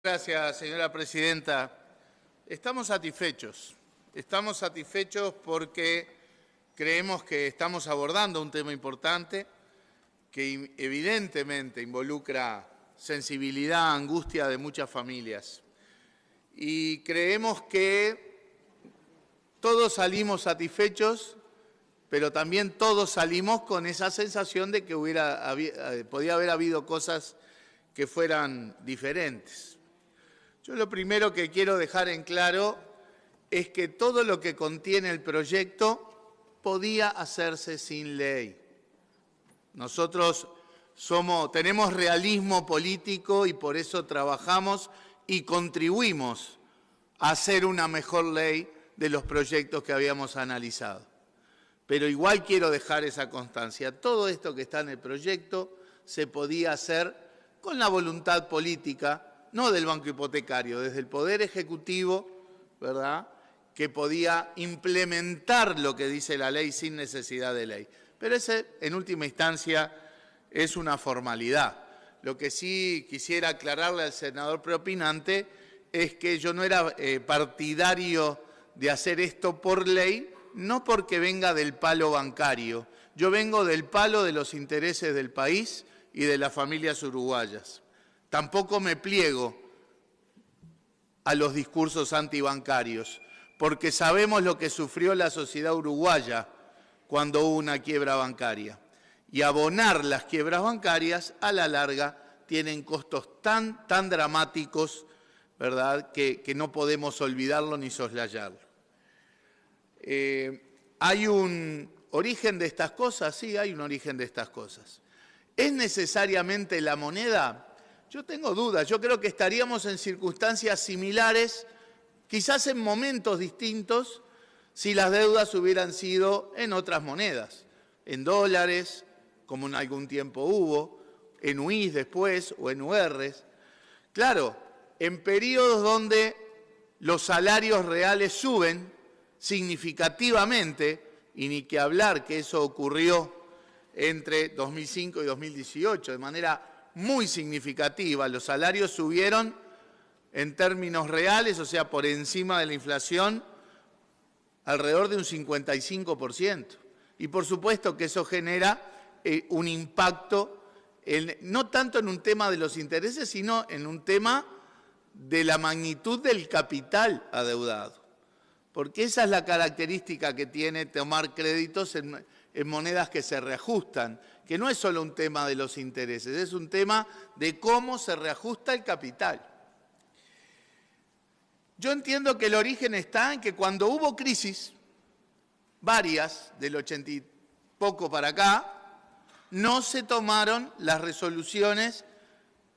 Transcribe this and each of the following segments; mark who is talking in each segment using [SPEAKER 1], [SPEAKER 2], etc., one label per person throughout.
[SPEAKER 1] Gracias, señora presidenta. Estamos satisfechos porque creemos que estamos abordando un tema importante que evidentemente involucra sensibilidad, angustia de muchas familias. Y creemos que todos salimos satisfechos, pero también todos salimos con esa sensación de que podía haber habido cosas que fueran diferentes. Yo lo primero que quiero dejar en claro es que todo lo que contiene el proyecto podía hacerse sin ley. Nosotros tenemos realismo político y por eso trabajamos y contribuimos a hacer una mejor ley de los proyectos que habíamos analizado. Pero igual quiero dejar esa constancia. Todo esto que está en el proyecto se podía hacer con la voluntad política, no del Banco Hipotecario, desde el Poder Ejecutivo, ¿verdad?, que podía implementar lo que dice la ley sin necesidad de ley. Pero ese, en última instancia, es una formalidad. Lo que sí quisiera aclararle al senador preopinante es que yo no era partidario de hacer esto por ley, no porque venga del palo bancario. Yo vengo del palo de los intereses del país y de las familias uruguayas. Tampoco me pliego a los discursos antibancarios, porque sabemos lo que sufrió la sociedad uruguaya cuando hubo una quiebra bancaria. Y abonar las quiebras bancarias, a la larga, tienen costos tan dramáticos, ¿verdad?, que no podemos olvidarlo ni soslayarlo. ¿Hay un origen de estas cosas? Sí, hay un origen de estas cosas. ¿Es necesariamente la moneda? Yo tengo dudas. Yo creo que estaríamos en circunstancias similares, quizás en momentos distintos, si las deudas hubieran sido en otras monedas, en dólares, como en algún tiempo hubo, en UIs después o en URs. Claro, en periodos donde los salarios reales suben significativamente, y ni que hablar que eso ocurrió entre 2005 y 2018, de manera muy significativa. Los salarios subieron en términos reales, o sea, por encima de la inflación, alrededor de un 55%. Y por supuesto que eso genera un impacto, no tanto en un tema de los intereses, sino en un tema de la magnitud del capital adeudado. Porque esa es la característica que tiene tomar créditos en monedas que se reajustan, que no es solo un tema de los intereses, es un tema de cómo se reajusta el capital. Yo entiendo que el origen está en que cuando hubo crisis, varias, del 80 y poco para acá, no se tomaron las resoluciones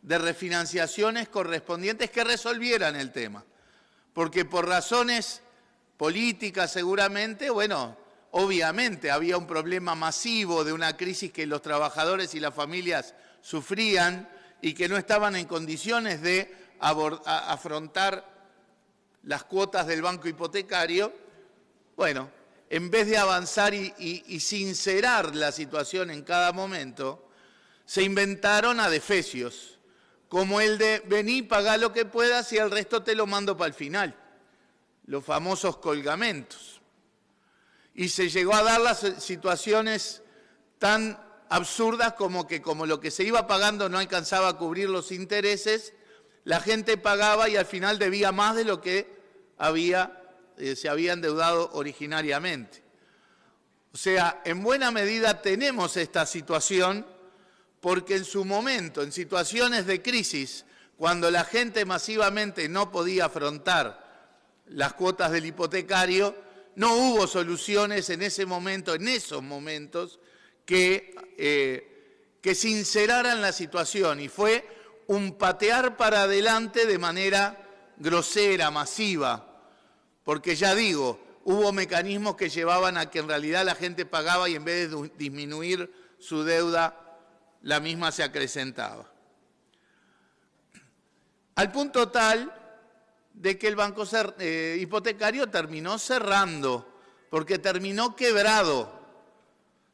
[SPEAKER 1] de refinanciaciones correspondientes que resolvieran el tema. Porque por razones políticas seguramente, bueno, obviamente había un problema masivo de una crisis que los trabajadores y las familias sufrían y que no estaban en condiciones de afrontar las cuotas del banco hipotecario. Bueno, en vez de avanzar y sincerar la situación en cada momento, se inventaron adefesios, como el de vení, pagá lo que puedas y el resto te lo mando para el final, los famosos colgamentos. Y se llegó a dar las situaciones tan absurdas como que como lo que se iba pagando no alcanzaba a cubrir los intereses, la gente pagaba y al final debía más de lo que se había endeudado originariamente. O sea, en buena medida tenemos esta situación porque en su momento, en situaciones de crisis, cuando la gente masivamente no podía afrontar las cuotas del hipotecario, no hubo soluciones en ese momento, en esos momentos, que sinceraran la situación, y fue un patear para adelante de manera grosera, masiva, porque ya digo, hubo mecanismos que llevaban a que en realidad la gente pagaba y en vez de disminuir su deuda, la misma se acrecentaba. Al punto tal de que el banco hipotecario terminó cerrando, porque terminó quebrado.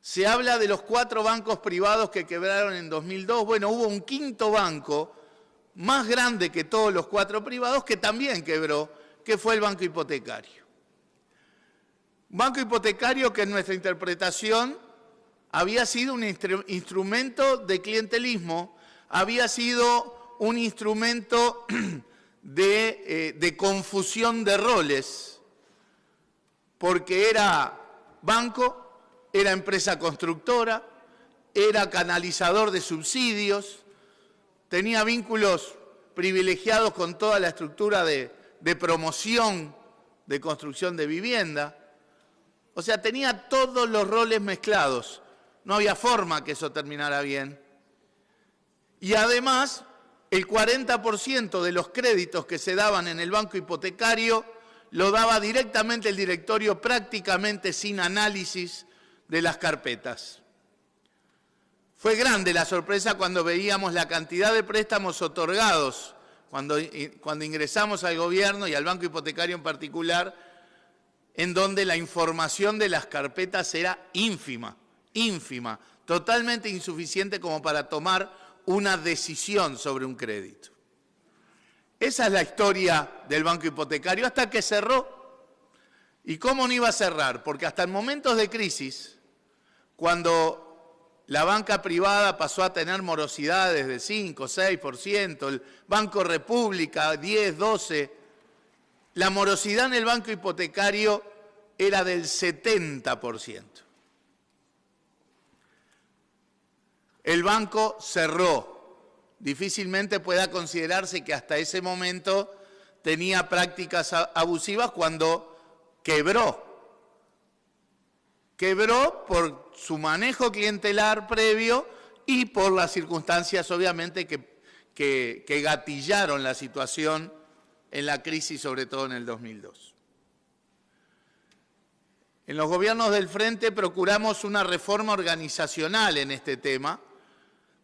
[SPEAKER 1] Se habla de los 4 bancos privados que quebraron en 2002. Bueno, hubo un quinto banco más grande que todos los 4 privados, que también quebró, que fue el Banco Hipotecario. Banco Hipotecario que en nuestra interpretación había sido un instrumento de clientelismo, había sido un instrumento de confusión de roles, porque era banco, era empresa constructora, era canalizador de subsidios, tenía vínculos privilegiados con toda la estructura de promoción de construcción de vivienda. O sea, tenía todos los roles mezclados. No había forma que eso terminara bien. Y además, el 40% de los créditos que se daban en el banco hipotecario lo daba directamente el directorio, prácticamente sin análisis de las carpetas. Fue grande la sorpresa cuando veíamos la cantidad de préstamos otorgados, cuando ingresamos al gobierno y al banco hipotecario en particular, en donde la información de las carpetas era ínfima, totalmente insuficiente como para tomar una decisión sobre un crédito. Esa es la historia del banco hipotecario hasta que cerró. ¿Y cómo no iba a cerrar? Porque hasta en momentos de crisis, cuando la banca privada pasó a tener morosidades de 5, 6%, el Banco República 10, 12%, la morosidad en el banco hipotecario era del 70%. El banco cerró. Difícilmente pueda considerarse que hasta ese momento tenía prácticas abusivas cuando quebró. Quebró por su manejo clientelar previo y por las circunstancias, obviamente, que gatillaron la situación en la crisis, sobre todo en el 2002. En los gobiernos del Frente procuramos una reforma organizacional en este tema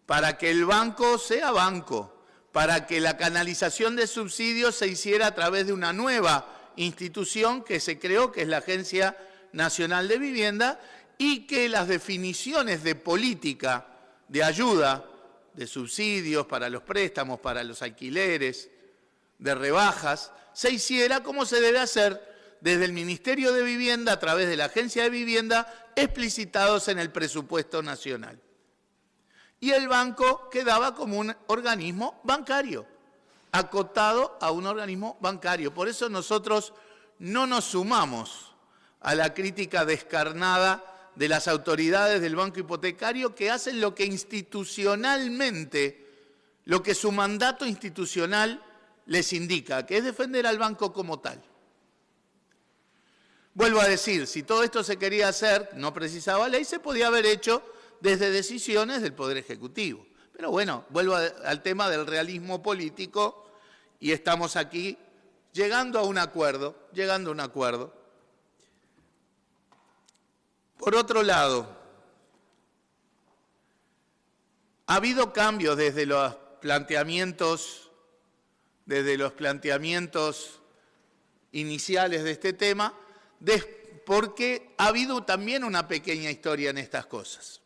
[SPEAKER 1] para que el banco sea banco, para que la canalización de subsidios se hiciera a través de una nueva institución que se creó, que es la Agencia Nacional de Vivienda, y que las definiciones de política de ayuda, de subsidios para los préstamos, para los alquileres, de rebajas, se hiciera como se debe hacer desde el Ministerio de Vivienda a través de la Agencia de Vivienda, explicitados en el presupuesto nacional. Y el banco quedaba como un organismo bancario, acotado a un organismo bancario. Por eso nosotros no nos sumamos a la crítica descarnada de las autoridades del banco hipotecario que hacen lo que institucionalmente, lo que su mandato institucional les indica, que es defender al banco como tal. Vuelvo a decir, si todo esto se quería hacer, no precisaba ley, se podía haber hecho desde decisiones del Poder Ejecutivo. Pero bueno, vuelvo al tema del realismo político y estamos aquí llegando a un acuerdo, Por otro lado, ha habido cambios desde los planteamientos iniciales de este tema, porque ha habido también una pequeña historia en estas cosas.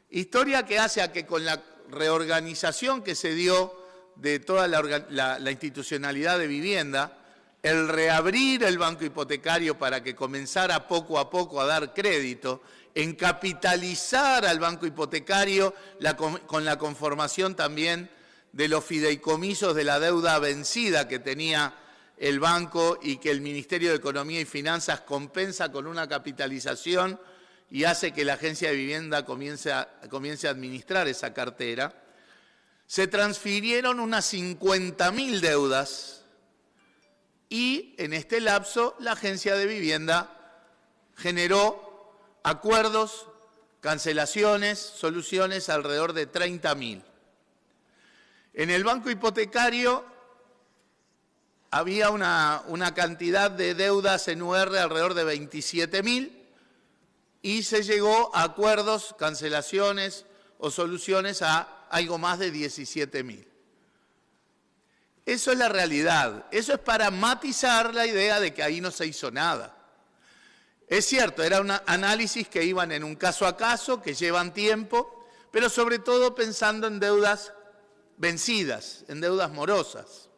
[SPEAKER 1] Historia que hace a que con la reorganización que se dio de toda la institucionalidad de vivienda, el reabrir el banco hipotecario para que comenzara poco a poco a dar crédito, en capitalizar al banco hipotecario con la conformación también de los fideicomisos de la deuda vencida que tenía el banco y que el Ministerio de Economía y Finanzas compensa con una capitalización y hace que la Agencia de Vivienda comience a administrar esa cartera, se transfirieron unas 50.000 deudas y en este lapso la Agencia de Vivienda generó acuerdos, cancelaciones, soluciones alrededor de 30.000. En el banco hipotecario había una cantidad de deudas en UR alrededor de 27.000 y se llegó a acuerdos, cancelaciones o soluciones a algo más de 17.000. Eso es la realidad. Eso es para matizar la idea de que ahí no se hizo nada. Es cierto, era un análisis que iban en un caso a caso, que llevan tiempo, pero sobre todo pensando en deudas vencidas, en deudas morosas.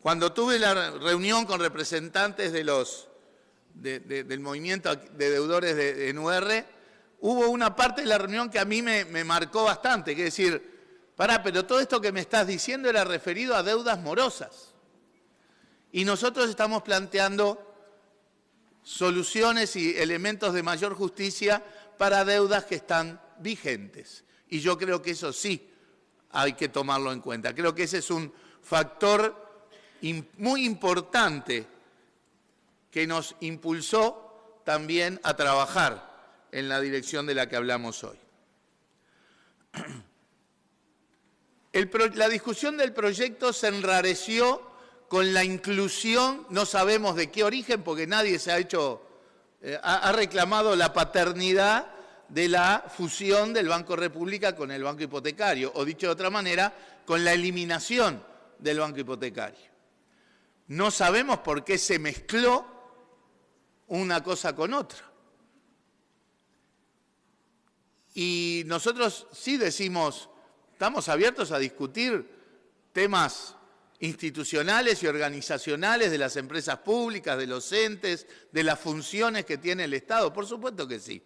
[SPEAKER 1] Cuando tuve la reunión con representantes del movimiento de deudores de NUR, hubo una parte de la reunión que a mí me marcó bastante, que es decir, pero todo esto que me estás diciendo era referido a deudas morosas. Y nosotros estamos planteando soluciones y elementos de mayor justicia para deudas que están vigentes. Y yo creo que eso sí hay que tomarlo en cuenta. Creo que ese es un factor muy importante que nos impulsó también a trabajar en la dirección de la que hablamos hoy. La discusión del proyecto se enrareció con la inclusión, no sabemos de qué origen, porque nadie se ha reclamado la paternidad de la fusión del Banco República con el Banco Hipotecario, o dicho de otra manera, con la eliminación del Banco Hipotecario. No sabemos por qué se mezcló una cosa con otra. Y nosotros sí decimos, estamos abiertos a discutir temas institucionales y organizacionales de las empresas públicas, de los entes, de las funciones que tiene el Estado. Por supuesto que sí.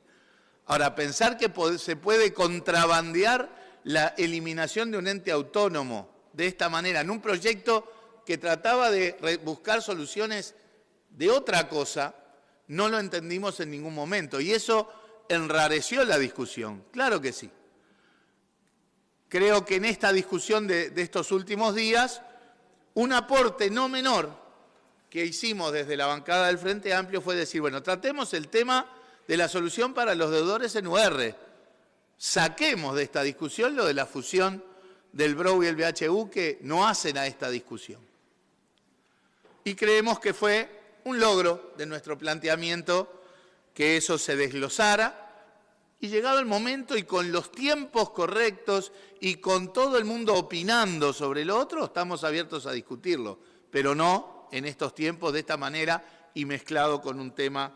[SPEAKER 1] Ahora, pensar que se puede contrabandear la eliminación de un ente autónomo de esta manera, en un proyecto que trataba de buscar soluciones de otra cosa, no lo entendimos en ningún momento. Y eso enrareció la discusión. Claro que sí. Creo que en esta discusión de estos últimos días, un aporte no menor que hicimos desde la bancada del Frente Amplio fue decir, bueno, tratemos el tema de la solución para los deudores en UR. Saquemos de esta discusión lo de la fusión del BROU y el BHU que no hacen a esta discusión. Y creemos que fue un logro de nuestro planteamiento que eso se desglosara y llegado el momento y con los tiempos correctos y con todo el mundo opinando sobre lo otro, estamos abiertos a discutirlo, pero no en estos tiempos de esta manera y mezclado con un tema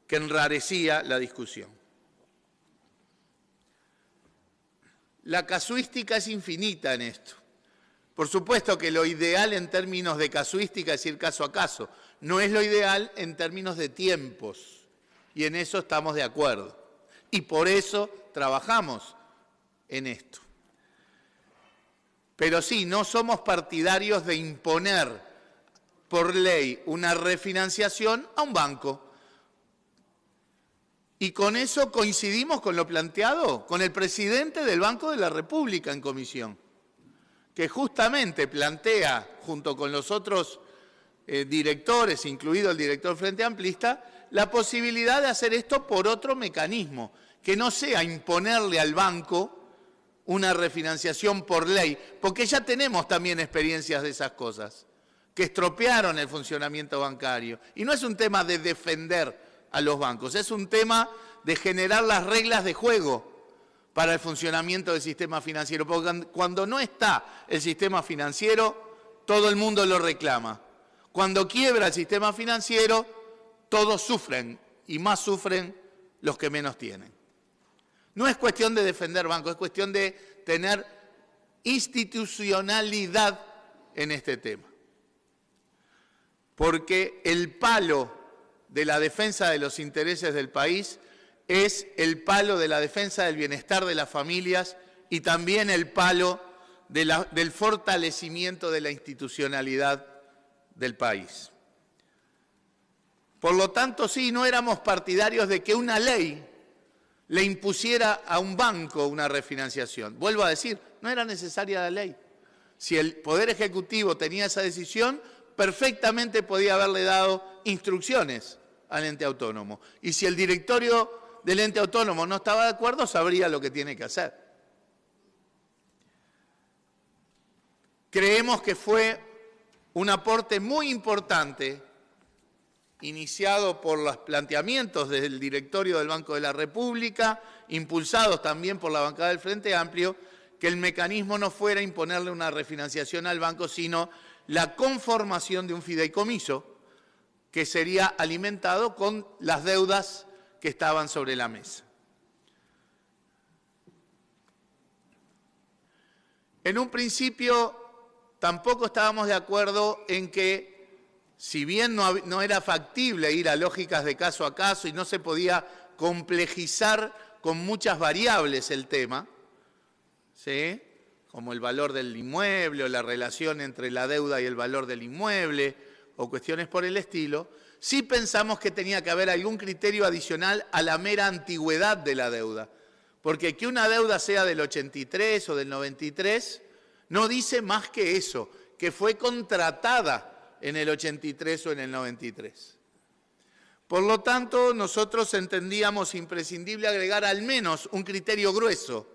[SPEAKER 1] que enrarecía la discusión. La casuística es infinita en esto. Por supuesto que lo ideal en términos de casuística es ir caso a caso. No es lo ideal en términos de tiempos. Y en eso estamos de acuerdo. Y por eso trabajamos en esto. Pero sí, no somos partidarios de imponer por ley una refinanciación a un banco. Y con eso coincidimos con lo planteado con el presidente del Banco de la República en comisión, que justamente plantea, junto con los otros directores, incluido el director Frente Amplista, la posibilidad de hacer esto por otro mecanismo, que no sea imponerle al banco una refinanciación por ley, porque ya tenemos también experiencias de esas cosas, que estropearon el funcionamiento bancario. Y no es un tema de defender a los bancos, es un tema de generar las reglas de juego para el funcionamiento del sistema financiero, porque cuando no está el sistema financiero, todo el mundo lo reclama. Cuando quiebra el sistema financiero, todos sufren, y más sufren los que menos tienen. No es cuestión de defender bancos, es cuestión de tener institucionalidad en este tema. Porque el palo de la defensa de los intereses del país es el palo de la defensa del bienestar de las familias y también el palo del fortalecimiento de la institucionalidad del país. Por lo tanto, sí, no éramos partidarios de que una ley le impusiera a un banco una refinanciación. Vuelvo a decir, no era necesaria la ley. Si el Poder Ejecutivo tenía esa decisión, perfectamente podía haberle dado instrucciones al ente autónomo. Y si el directorio del ente autónomo no estaba de acuerdo, sabría lo que tiene que hacer. Creemos que fue un aporte muy importante, iniciado por los planteamientos del directorio del Banco de la República, impulsados también por la bancada del Frente Amplio, que el mecanismo no fuera imponerle una refinanciación al banco, sino la conformación de un fideicomiso que sería alimentado con las deudas que estaban sobre la mesa. En un principio tampoco estábamos de acuerdo en que, si bien no era factible ir a lógicas de caso a caso y no se podía complejizar con muchas variables el tema, ¿sí?, como el valor del inmueble o la relación entre la deuda y el valor del inmueble o cuestiones por el estilo, sí pensamos que tenía que haber algún criterio adicional a la mera antigüedad de la deuda. Porque que una deuda sea del 83 o del 93 no dice más que eso, que fue contratada en el 83 o en el 93. Por lo tanto, nosotros entendíamos imprescindible agregar al menos un criterio grueso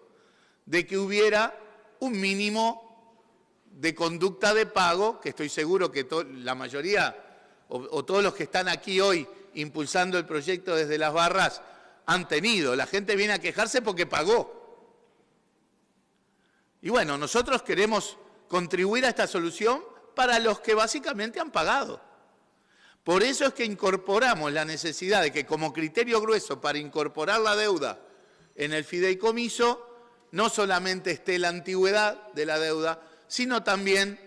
[SPEAKER 1] de que hubiera un mínimo de conducta de pago, que estoy seguro que la mayoría o todos los que están aquí hoy impulsando el proyecto desde las barras han tenido. La gente viene a quejarse porque pagó. Y bueno, nosotros queremos contribuir a esta solución para los que básicamente han pagado. Por eso es que incorporamos la necesidad de que, como criterio grueso para incorporar la deuda en el fideicomiso, no solamente esté la antigüedad de la deuda, sino también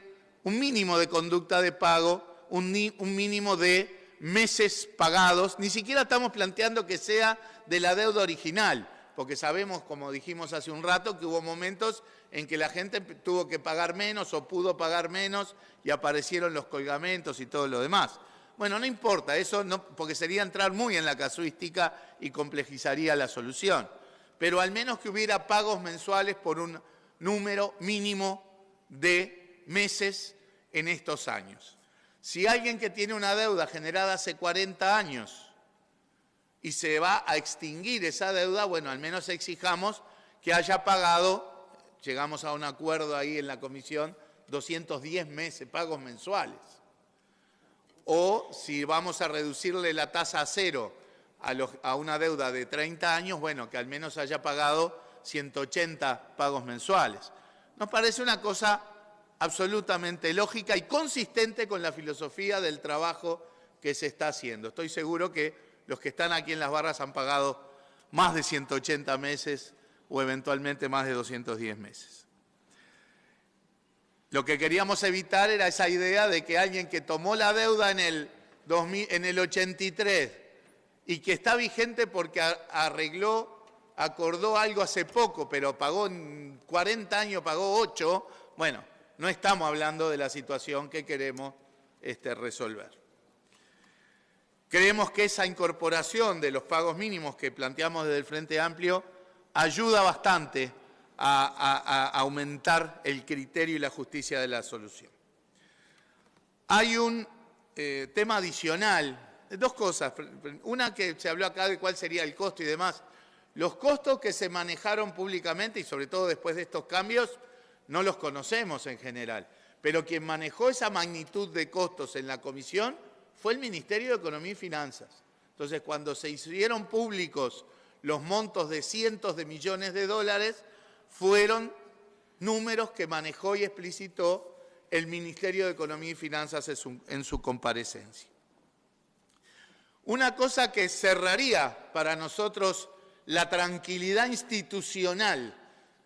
[SPEAKER 1] un mínimo de conducta de pago, un mínimo de meses pagados. Ni siquiera estamos planteando que sea de la deuda original, porque sabemos, como dijimos hace un rato, que hubo momentos en que la gente tuvo que pagar menos o pudo pagar menos y aparecieron los colgamentos y todo lo demás. Bueno, no importa, eso no, porque sería entrar muy en la casuística y complejizaría la solución. Pero al menos que hubiera pagos mensuales por un número mínimo de meses en estos años. Si alguien que tiene una deuda generada hace 40 años y se va a extinguir esa deuda, bueno, al menos exijamos que haya pagado, llegamos a un acuerdo ahí en la comisión, 210 meses, pagos mensuales. O si vamos a reducirle la tasa a cero a una deuda de 30 años, bueno, que al menos haya pagado 180 pagos mensuales. Nos parece una cosa absolutamente lógica y consistente con la filosofía del trabajo que se está haciendo. Estoy seguro que los que están aquí en las barras han pagado más de 180 meses o eventualmente más de 210 meses. Lo que queríamos evitar era esa idea de que alguien que tomó la deuda en el 83 y que está vigente porque acordó algo hace poco, pero pagó en 40 años, pagó 8, bueno, no estamos hablando de la situación que queremos resolver. Creemos que esa incorporación de los pagos mínimos que planteamos desde el Frente Amplio ayuda bastante a aumentar el criterio y la justicia de la solución. Hay un tema adicional, dos cosas. Una, que se habló acá de cuál sería el costo y demás. Los costos que se manejaron públicamente y sobre todo después de estos cambios no los conocemos en general, pero quien manejó esa magnitud de costos en la comisión fue el Ministerio de Economía y Finanzas. Entonces, cuando se hicieron públicos los montos de cientos de millones de dólares, fueron números que manejó y explicitó el Ministerio de Economía y Finanzas en su comparecencia. Una cosa que cerraría para nosotros la tranquilidad institucional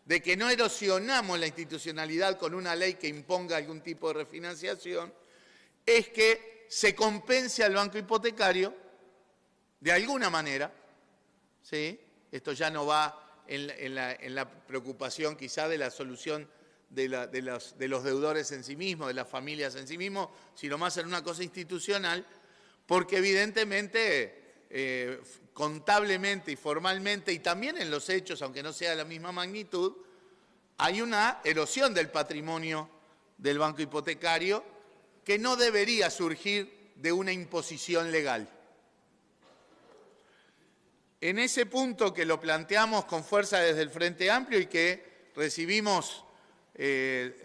[SPEAKER 1] de que no erosionamos la institucionalidad con una ley que imponga algún tipo de refinanciación, es que se compense al banco hipotecario de alguna manera, ¿sí? Esto ya no va en la preocupación quizá de la solución de los deudores en sí mismos, de las familias en sí mismos, sino más en una cosa institucional, porque evidentemente, contablemente y formalmente, y también en los hechos, aunque no sea de la misma magnitud, hay una erosión del patrimonio del banco hipotecario que no debería surgir de una imposición legal. En ese punto, que lo planteamos con fuerza desde el Frente Amplio y que recibimos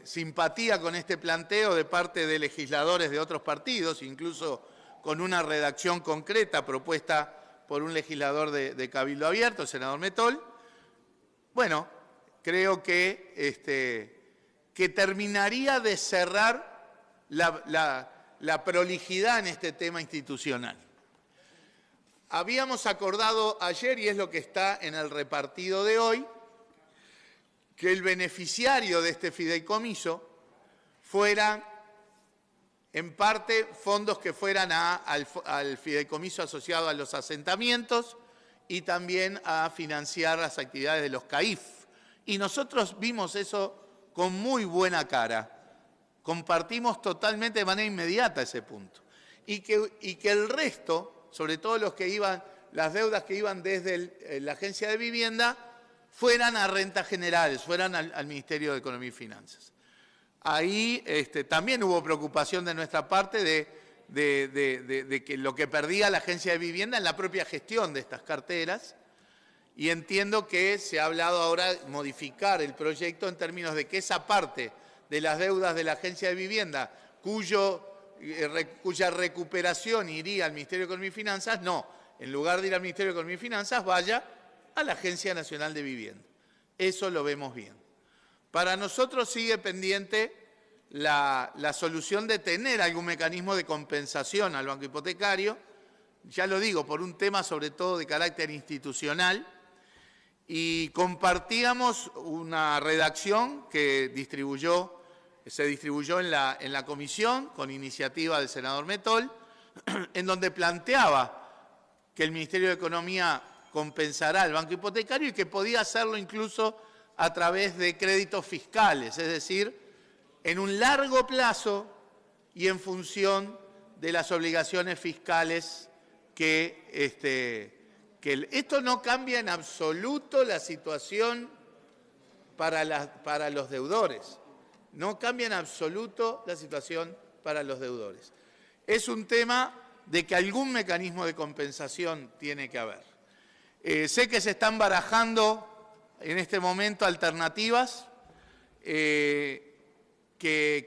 [SPEAKER 1] simpatía con este planteo de parte de legisladores de otros partidos, incluso con una redacción concreta propuesta por un legislador de Cabildo Abierto, el senador Metol, bueno, creo que terminaría de cerrar la prolijidad en este tema institucional. Habíamos acordado ayer, y es lo que está en el repartido de hoy, que el beneficiario de este fideicomiso fueran, en parte, fondos que fueran al fideicomiso asociado a los asentamientos y también a financiar las actividades de los CAIF. Y nosotros vimos eso con muy buena cara. Compartimos totalmente de manera inmediata ese punto. Y que el resto, sobre todo las deudas que iban desde la Agencia de Vivienda, fueran a rentas generales, fueran al Ministerio de Economía y Finanzas. Ahí también hubo preocupación de nuestra parte de que lo que perdía la Agencia de Vivienda en la propia gestión de estas carteras, y entiendo que se ha hablado ahora de modificar el proyecto en términos de que esa parte de las deudas de la Agencia de Vivienda, cuya recuperación iría al Ministerio de Economía y Finanzas, no, en lugar de ir al Ministerio de Economía y Finanzas, vaya a la Agencia Nacional de Vivienda. Eso lo vemos bien. Para nosotros sigue pendiente la solución de tener algún mecanismo de compensación al banco hipotecario, ya lo digo, por un tema sobre todo de carácter institucional, y compartíamos una redacción que se distribuyó en la comisión con iniciativa del senador Metol, en donde planteaba que el Ministerio de Economía compensará al banco hipotecario y que podía hacerlo incluso a través de créditos fiscales, es decir, en un largo plazo y en función de las obligaciones fiscales esto no cambia en absoluto la situación para los deudores. No cambia en absoluto la situación para los deudores. Es un tema de que algún mecanismo de compensación tiene que haber. Sé que se están barajando en este momento alternativas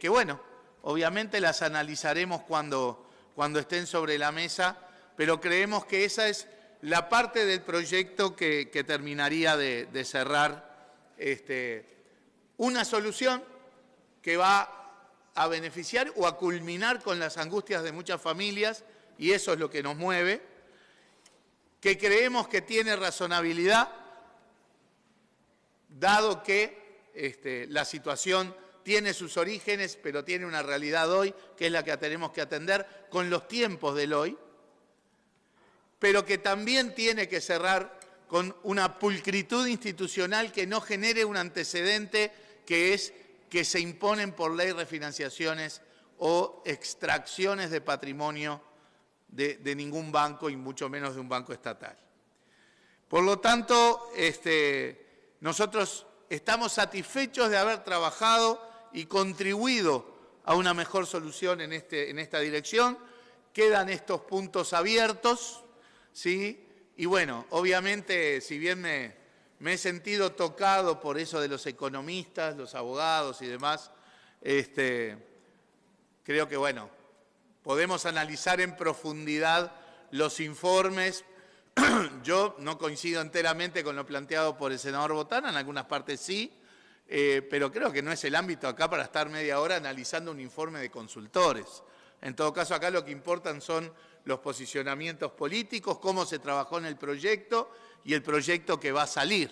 [SPEAKER 1] bueno, obviamente las analizaremos cuando estén sobre la mesa, pero creemos que esa es la parte del proyecto que terminaría de cerrar una solución que va a beneficiar o a culminar con las angustias de muchas familias, y eso es lo que nos mueve, que creemos que tiene razonabilidad, dado que la situación tiene sus orígenes, pero tiene una realidad hoy, que es la que tenemos que atender con los tiempos del hoy, pero que también tiene que cerrar con una pulcritud institucional que no genere un antecedente que es que se imponen por ley refinanciaciones o extracciones de patrimonio de ningún banco y mucho menos de un banco estatal. Por lo tanto, nosotros estamos satisfechos de haber trabajado y contribuido a una mejor solución en esta dirección. Quedan estos puntos abiertos, ¿sí? Y bueno, obviamente, si bien me he sentido tocado por eso de los economistas, los abogados y demás, creo que, bueno, podemos analizar en profundidad los informes. Yo no coincido enteramente con lo planteado por el senador Botana, en algunas partes sí, pero creo que no es el ámbito acá para estar media hora analizando un informe de consultores. En todo caso, acá lo que importan son los posicionamientos políticos, cómo se trabajó en el proyecto y el proyecto que va a salir,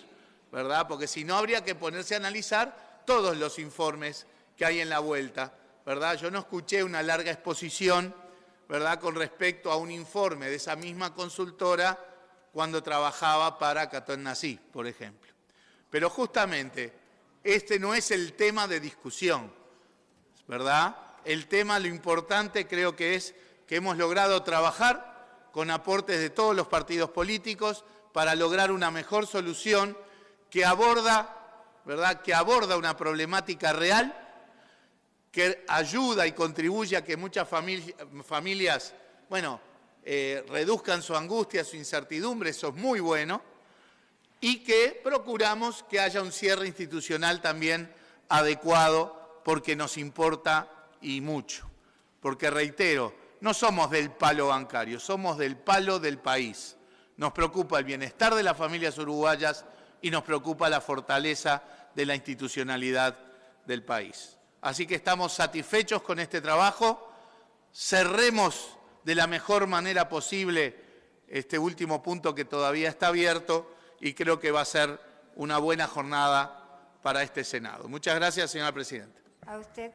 [SPEAKER 1] ¿verdad? Porque si no, habría que ponerse a analizar todos los informes que hay en la vuelta, ¿verdad? Yo no escuché una larga exposición, ¿verdad?, con respecto a un informe de esa misma consultora cuando trabajaba para Catón Nasí, por ejemplo. Pero justamente, este no es el tema de discusión, ¿verdad? El tema, lo importante creo que es que hemos logrado trabajar con aportes de todos los partidos políticos para lograr una mejor solución que aborda, ¿verdad?, que aborda una problemática real, que ayuda y contribuye a que muchas familias, bueno, reduzcan su angustia, su incertidumbre, eso es muy bueno, y que procuramos que haya un cierre institucional también adecuado, porque nos importa y mucho. Porque, reitero, no somos del palo bancario, somos del palo del país. Nos preocupa el bienestar de las familias uruguayas y nos preocupa la fortaleza de la institucionalidad del país. Así que estamos satisfechos con este trabajo. Cerremos de la mejor manera posible este último punto que todavía está abierto y creo que va a ser una buena jornada para este Senado. Muchas gracias, señora presidenta.
[SPEAKER 2] A usted.